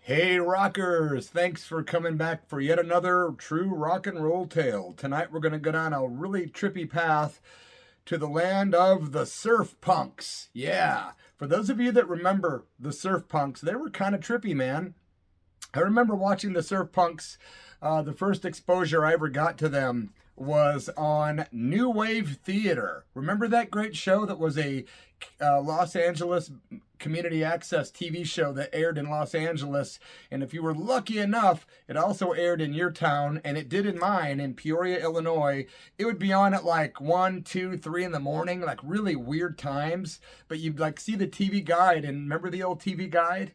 Hey rockers, thanks for coming back for yet another true rock and roll tale. Tonight we're going to go down a really trippy path to the land of the surf punks. Yeah, for those of you that remember the surf punks, they were kind of trippy, man. I remember watching the surf punks. The first exposure I ever got to them was on New Wave Theater. Remember that great show that was a Los Angeles community access TV show that aired in Los Angeles? And if you were lucky enough, it also aired in your town, and it did in mine in Peoria, Illinois. It would be on at like 1, 2, 3 in the morning, like really weird times. But you'd like see the TV guide, and remember the old TV guide?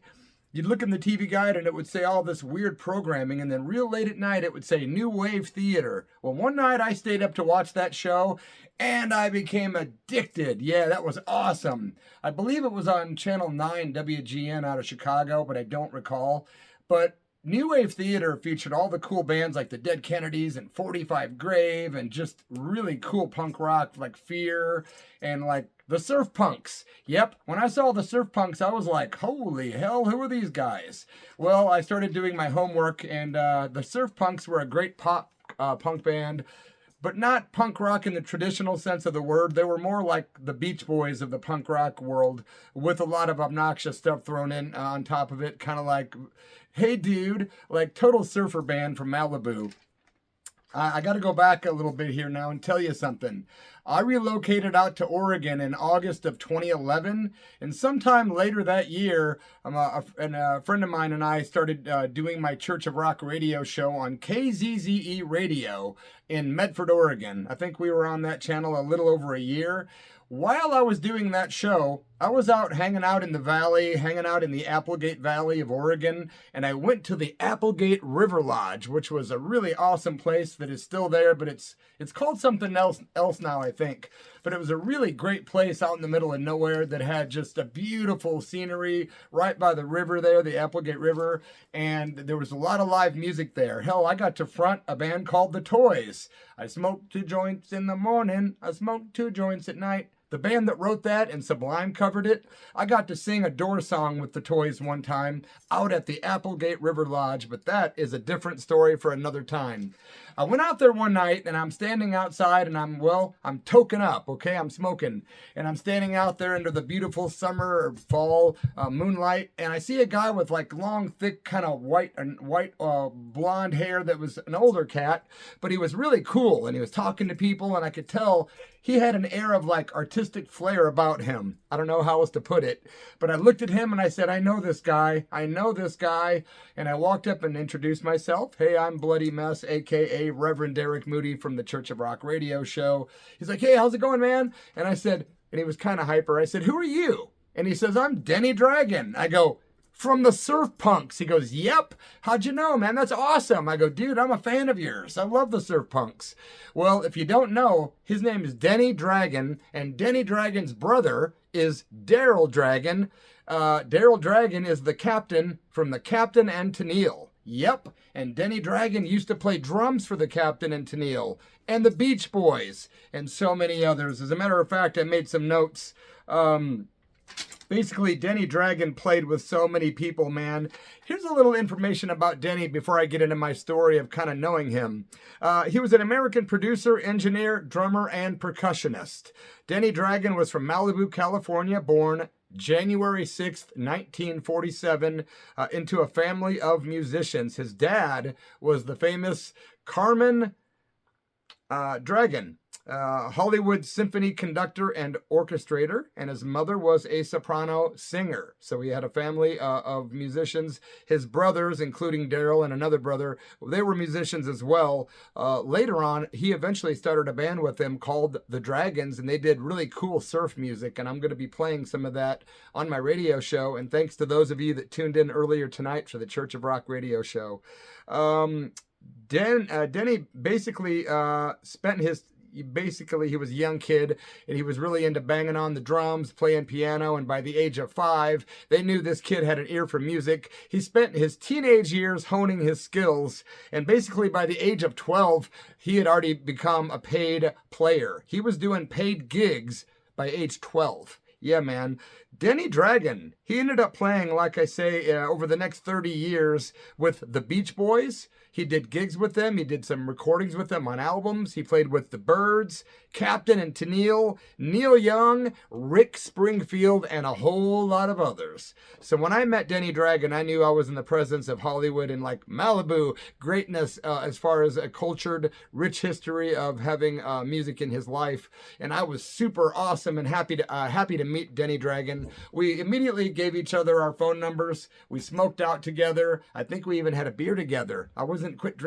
You'd look in the TV guide and it would say all this weird programming, and then real late at night it would say New Wave Theater. Well, one night I stayed up to watch that show and I became addicted. Yeah, that was awesome. I believe it was on Channel 9 WGN out of Chicago, but I don't recall. But New Wave Theater featured all the cool bands like the Dead Kennedys and 45 Grave and just really cool punk rock like Fear and like the Surf Punks. Yep, when I saw the Surf Punks, I was like, holy hell, who are these guys? Well, I started doing my homework, and the Surf Punks were a great pop punk band, but not punk rock in the traditional sense of the word. They were more like the Beach Boys of the punk rock world, with a lot of obnoxious stuff thrown in on top of it, kind of like, hey dude, like Total Surfer Band from Malibu. I got to go back a little bit here now and tell you something. I relocated out to Oregon in August of 2011, and sometime later that year, a friend of mine and I started doing my Church of Rock radio show on KZZE Radio in Medford, Oregon. I think we were on that channel a little over a year. While I was doing that show, I was out hanging out in the valley, hanging out in the Applegate Valley of Oregon, and I went to the Applegate River Lodge, which was a really awesome place that is still there, but it's called something else now, I think. But it was a really great place out in the middle of nowhere that had just a beautiful scenery right by the river there, the Applegate River, and there was a lot of live music there. Hell, I got to front a band called The Toys. I smoked 2 joints in the morning, I smoked 2 joints at night. The band that wrote that and Sublime covered it. I got to sing a Doors song with the Toys one time out at the Applegate River Lodge, but that is a different story for another time. I went out there one night and I'm standing outside and I'm toking up, okay? I'm smoking. And I'm standing out there under the beautiful summer or fall moonlight, and I see a guy with like long, thick, kind of white blonde hair that was an older cat, but he was really cool and he was talking to people, and I could tell he had an air of like artistic flair about him. I don't know how else to put it, but I looked at him and I said, I know this guy. And I walked up and introduced myself. Hey, I'm Bloody Mess, aka Reverend Derek Moody from the Church of Rock radio show. He's like, hey, how's it going, man? And I said, and he was kind of hyper. I said, who are you? And he says, I'm Denny Dragon. I go, from the Surf Punks. He goes, yep. How'd you know, man? That's awesome. I go, dude, I'm a fan of yours. I love the Surf Punks. Well, if you don't know, his name is Denny Dragon, and Denny Dragon's brother is Daryl Dragon. Daryl Dragon is the captain from the Captain and Tennile. Yep. And Denny Dragon used to play drums for the Captain and Tennile and the Beach Boys and so many others. As a matter of fact, I made some notes. Basically, Denny Dragon played with so many people, man. Here's a little information about Denny before I get into my story of kind of knowing him. He was an American producer, engineer, drummer, and percussionist. Denny Dragon was from Malibu, California, born January 6th, 1947, into a family of musicians. His dad was the famous Carmen Dragon, Hollywood symphony conductor and orchestrator, and his mother was a soprano singer. So he had a family of musicians. His brothers, including Daryl and another brother, they were musicians as well. Later on, he eventually started a band with them called the Dragons, and they did really cool surf music, and I'm going to be playing some of that on my radio show, and thanks to those of you that tuned in earlier tonight for the Church of Rock radio show. Denny basically he was a young kid, and he was really into banging on the drums, playing piano, and by the age of 5, they knew this kid had an ear for music. He spent his teenage years honing his skills, and basically by the age of 12, he had already become a paid player. He was doing paid gigs by age 12. Yeah, man. Denny Dragon, he ended up playing, like I say, over the next 30 years with the Beach Boys. He did gigs with them. He did some recordings with them on albums. He played with the Byrds, Captain and Tennile, Neil Young, Rick Springfield, and a whole lot of others. So when I met Denny Dragon, I knew I was in the presence of Hollywood and like Malibu greatness as far as a cultured, rich history of having music in his life. And I was super awesome and happy to meet Denny Dragon. We immediately gave each other our phone numbers. We smoked out together. I think we even had a beer together. I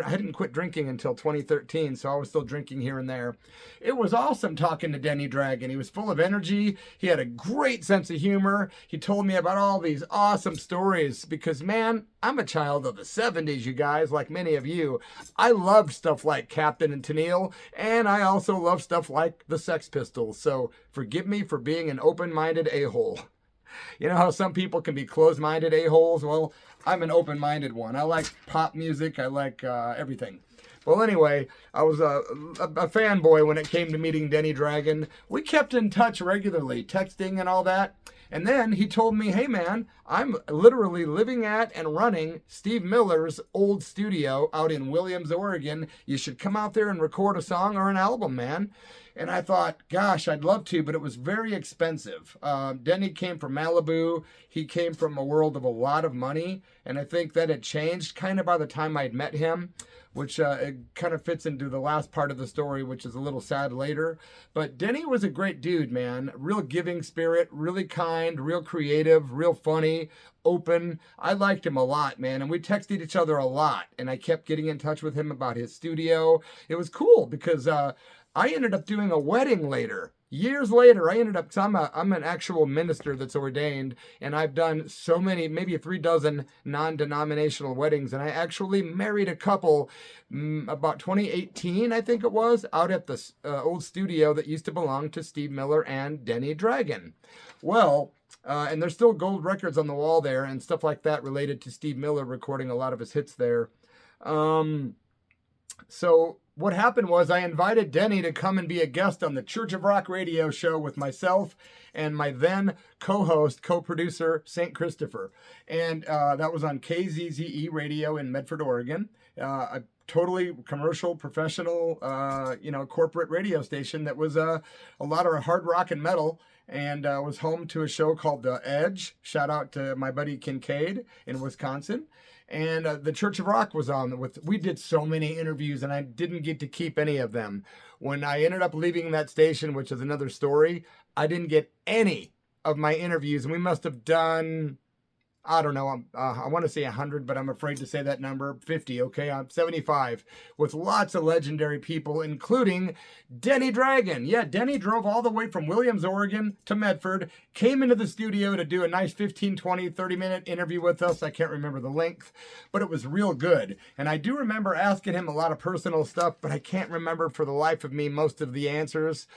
hadn't quit drinking until 2013, so I was still drinking here and there. It was awesome talking to Denny Dragon. He was full of energy. He had a great sense of humor. He told me about all these awesome stories because, man, I'm a child of the 70s, you guys, like many of you. I loved stuff like Captain and Tennille, and I also love stuff like the Sex Pistols. So forgive me for being an open-minded a-hole. You know how some people can be closed-minded a-holes? Well, I'm an open-minded one. I like pop music. I like everything. Well, anyway, I was a fanboy when it came to meeting Denny Dragon. We kept in touch regularly, texting and all that. And then he told me, hey, man, I'm literally living at and running Steve Miller's old studio out in Williams, Oregon. You should come out there and record a song or an album, man. And I thought, gosh, I'd love to, but it was very expensive. Denny came from Malibu. He came from a world of a lot of money. And I think that had changed kind of by the time I'd met him, which it kind of fits into the last part of the story, which is a little sad later. But Denny was a great dude, man. Real giving spirit, really kind, real creative, real funny, open. I liked him a lot, man. And we texted each other a lot. And I kept getting in touch with him about his studio. It was cool because I ended up doing a wedding later. Years later, I ended up, because I'm an actual minister that's ordained, and I've done so many, maybe 36 non-denominational weddings, and I actually married a couple about 2018, I think it was, out at the old studio that used to belong to Steve Miller and Denny Dragon. Well, and there's still gold records on the wall there and stuff like that related to Steve Miller recording a lot of his hits there. So what happened was I invited Denny to come and be a guest on the Church of Rock radio show with myself and my then co-host, co-producer, St. Christopher. And that was on KZZE radio in Medford, Oregon. A totally commercial, professional, corporate radio station that was a lot of hard rock and metal. And was home to a show called The Edge. Shout out to my buddy Kincaid in Wisconsin. And the Church of Rock was on. We did so many interviews, and I didn't get to keep any of them. When I ended up leaving that station, which is another story, I didn't get any of my interviews. And we must have done, I don't know, I want to say 100, but I'm afraid to say that number. 50, okay? I'm 75, with lots of legendary people, including Denny Dragon. Yeah, Denny drove all the way from Williams, Oregon to Medford, came into the studio to do a nice 15, 20, 30-minute interview with us. I can't remember the length, but it was real good. And I do remember asking him a lot of personal stuff, but I can't remember for the life of me most of the answers.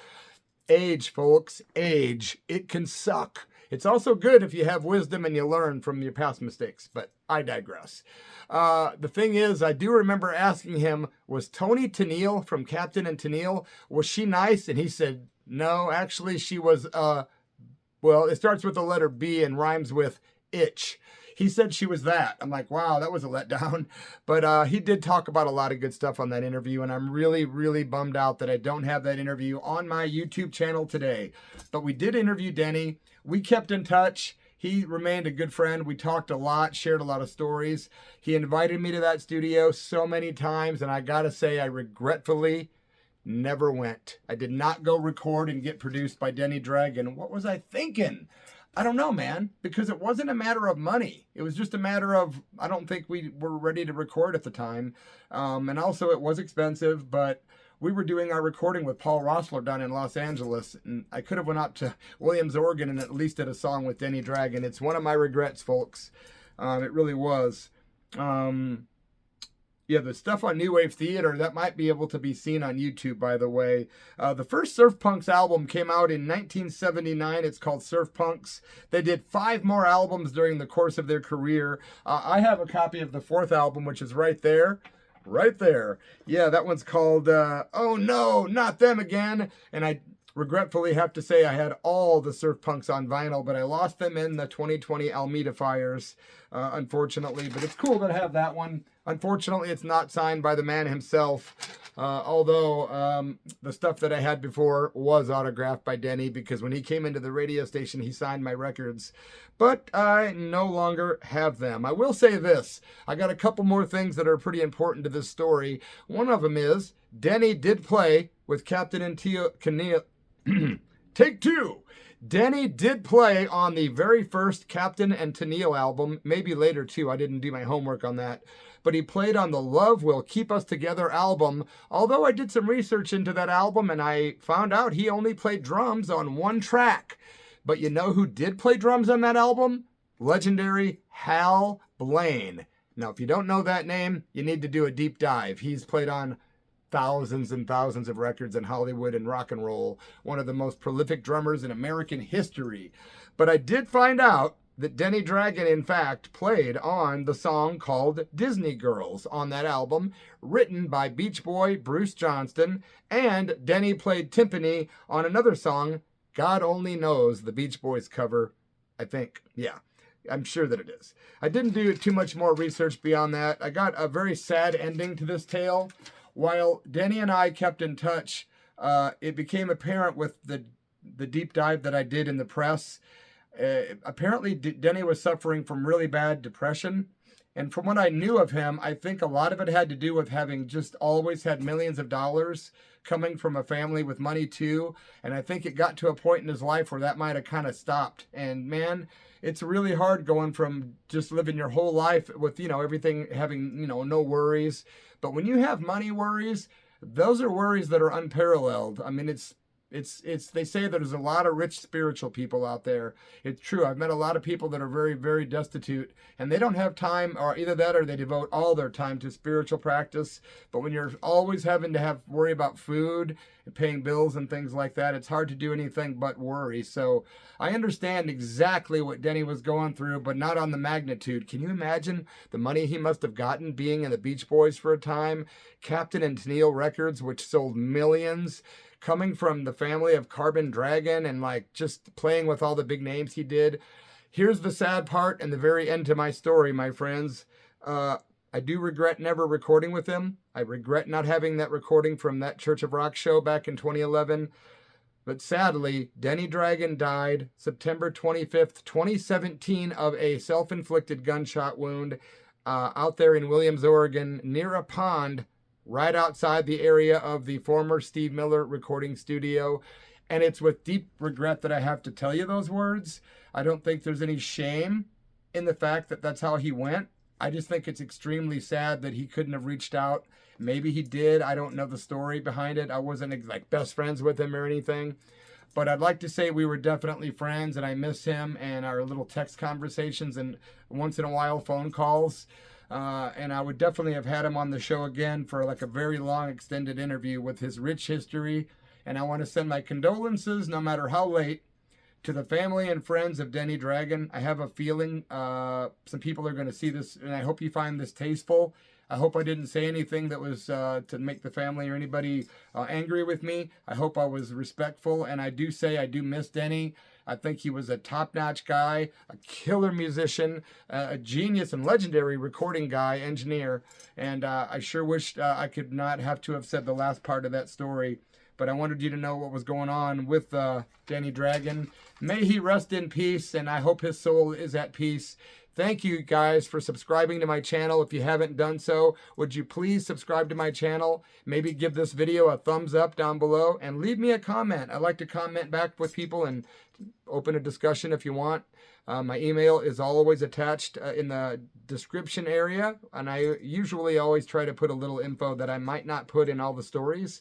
Age, folks, age. It can suck. It's also good if you have wisdom and you learn from your past mistakes, but I digress. The thing is, I do remember asking him, was Toni Tennille from Captain and Tennille, was she nice? And he said, no, actually she was, it starts with the letter B and rhymes with itch. He said she was that. I'm like, wow, that was a letdown. But he did talk about a lot of good stuff on that interview, and I'm really, really bummed out that I don't have that interview on my YouTube channel today. But we did interview Denny. We kept in touch. He remained a good friend. We talked a lot, shared a lot of stories. He invited me to that studio so many times, and I gotta say, I regretfully never went. I did not go record and get produced by Denny Dragon. What was I thinking? I don't know, man, because it wasn't a matter of money. It was just a matter of, I don't think we were ready to record at the time. And also it was expensive, but we were doing our recording with Paul Rossler down in Los Angeles. And I could have went out to Williams, Oregon and at least did a song with Denny Dragon. It's one of my regrets, folks. It really was. Yeah, the stuff on New Wave Theater, that might be able to be seen on YouTube, by the way. The first Surf Punks album came out in 1979. It's called Surf Punks. They did 5 more albums during the course of their career. I have a copy of the 4th album, which is right there. Right there. Yeah, that one's called Oh No, Not Them Again. And I regretfully have to say I had all the Surf Punks on vinyl, but I lost them in the 2020 Alameda fires, unfortunately. But it's cool to have that one. Unfortunately, it's not signed by the man himself, although the stuff that I had before was autographed by Denny, because when he came into the radio station, he signed my records. But I no longer have them. I will say this. I got a couple more things that are pretty important to this story. One of them is Denny did play with Captain and Tennile. Take two. Denny did play on the very first Captain and Tennile album, maybe later too. I didn't do my homework on that. But he played on the Love Will Keep Us Together album. Although I did some research into that album and I found out he only played drums on one track. But you know who did play drums on that album? Legendary Hal Blaine. Now, if you don't know that name, you need to do a deep dive. He's played on thousands and thousands of records in Hollywood and rock and roll. One of the most prolific drummers in American history. But I did find out that Denny Dragon, in fact, played on the song called Disney Girls on that album, written by Beach Boy Bruce Johnston, and Denny played timpani on another song, God Only Knows, the Beach Boys cover, I think. Yeah, I'm sure that it is. I didn't do too much more research beyond that. I got a very sad ending to this tale. While Denny and I kept in touch, it became apparent with the deep dive that I did in the press. Apparently, Denny was suffering from really bad depression. And from what I knew of him, I think a lot of it had to do with having just always had millions of dollars coming from a family with money too. And I think it got to a point in his life where that might have kind of stopped. And man, it's really hard going from just living your whole life with, everything having, no worries. But when you have money worries, those are worries that are unparalleled. I mean, it's they say that there's a lot of rich spiritual people out there. It's true. I've met a lot of people that are very, very destitute, and they don't have time, or either that or they devote all their time to spiritual practice. But when you're always having to worry about food and paying bills and things like that, it's hard to do anything but worry. So I understand exactly what Denny was going through, but not on the magnitude. Can you imagine the money he must have gotten being in the Beach Boys for a time? Captain and Tennile Records, which sold millions, coming from the family of Carbon Dragon and just playing with all the big names he did. Here's the sad part and the very end to my story, my friends. I do regret never recording with him. I regret not having that recording from that Church of Rock show back in 2011. But sadly, Denny Dragon died September 25th, 2017 of a self-inflicted gunshot wound out there in Williams, Oregon, near a pond right outside the area of the former Steve Miller recording studio. And it's with deep regret that I have to tell you those words. I don't think there's any shame in the fact that that's how he went. I just think it's extremely sad that he couldn't have reached out. Maybe he did. I don't know the story behind it. I wasn't best friends with him or anything. But I'd like to say we were definitely friends, and I miss him and our little text conversations and once in a while phone calls. And I would definitely have had him on the show again for a very long extended interview with his rich history. And I want to send my condolences, no matter how late, to the family and friends of Denny Dragon. I have a feeling some people are going to see this, and I hope you find this tasteful. I hope I didn't say anything that was to make the family or anybody angry with me. I hope I was respectful, and I do say I do miss Denny. I think he was a top-notch guy, a killer musician, a genius and legendary recording guy, engineer, and I sure wished I could not have to have said the last part of that story. But I wanted you to know what was going on with Denny Dragon. May he rest in peace, and I hope his soul is at peace. Thank you guys for subscribing to my channel. If you haven't done so, would you please subscribe to my channel? Maybe give this video a thumbs up down below and leave me a comment. I like to comment back with people and open a discussion if you want. My email is always attached in the description area, and I usually always try to put a little info that I might not put in all the stories.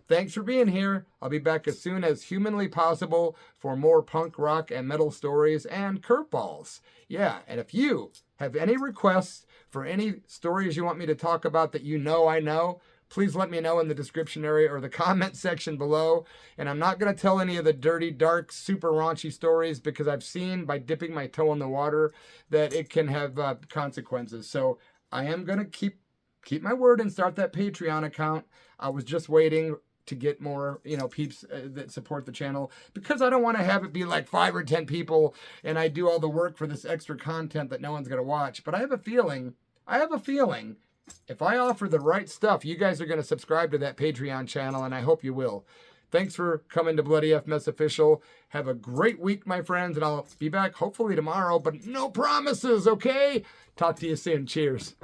Thanks for being here. I'll be back as soon as humanly possible for more punk, rock, and metal stories and curveballs. Yeah, and if you have any requests for any stories you want me to talk about that I know, please let me know in the description area or the comment section below. And I'm not going to tell any of the dirty, dark, super raunchy stories because I've seen by dipping my toe in the water that it can have consequences. So I am going to keep my word and start that Patreon account. I was just waiting to get more, peeps that support the channel, because I don't want to have it be like 5 or 10 people and I do all the work for this extra content that no one's going to watch. But I have a feeling if I offer the right stuff, you guys are going to subscribe to that Patreon channel, and I hope you will. Thanks for coming to Bloody F Mess Official. Have a great week, my friends, and I'll be back hopefully tomorrow, but no promises, okay? Talk to you soon. Cheers.